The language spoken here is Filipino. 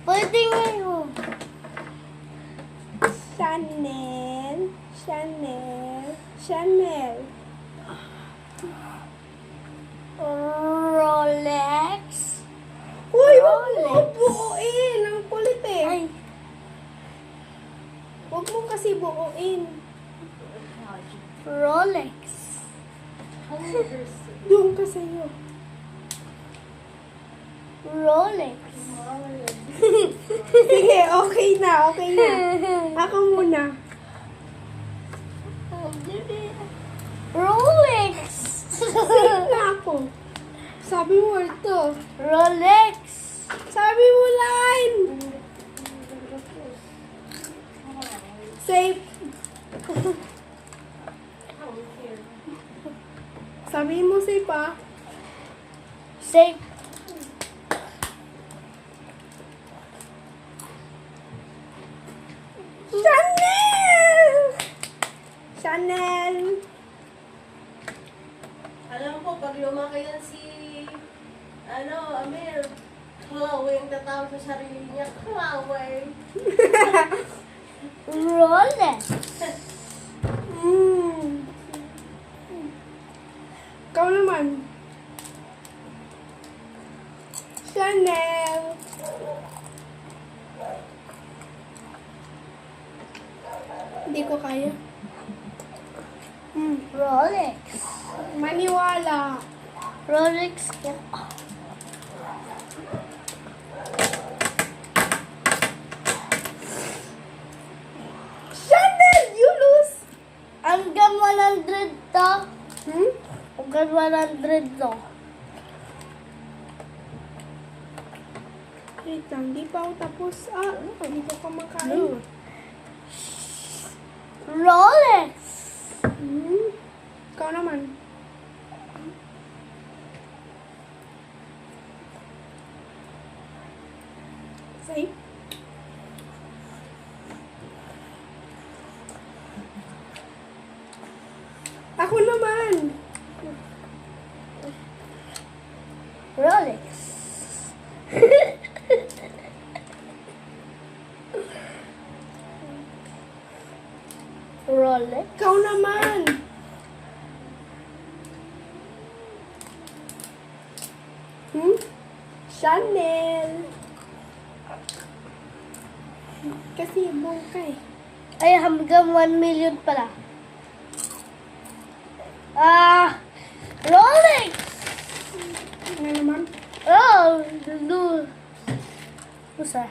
Pwede ngayon. Chanel. Chanel. Chanel. Rolex. Uy, wag mo Rolex. buuin. Ang kulit eh. Ay. Huwag mo kasi buuin. Rolex. Doon ka sa'yo. Rolex. Sige, okay na. Okay na. Ako muna. Rolex. Safe na ako. Sabi mo ito. Rolex. Sabi mo line. Safe. Sabi mo safe ah. Safe. Chanel! Chanel! Alam ko, pag lumaki yan si, Amir, Chloe ang tatawag sa sarili niya, Chloe. Rolex. Mm. Ikaw naman. Chanel! Hindi ko kaya. Rolex. Maniwala. Rolex. Chanel! You lose! Hanggang 100 to. Hmm? Hanggang 100 to. Wait lang, di pa ako tapos. Hindi ko kumakain. Rolex. Hmm? Ikaw naman. Safe? Ako naman. Rolex. Rolex. Ikaw naman. Hmm? Chanel. Kasi buong ka eh. Ay, hanggang 1 million pala. Rolex! Nga naman. Oh, dudu. Usa.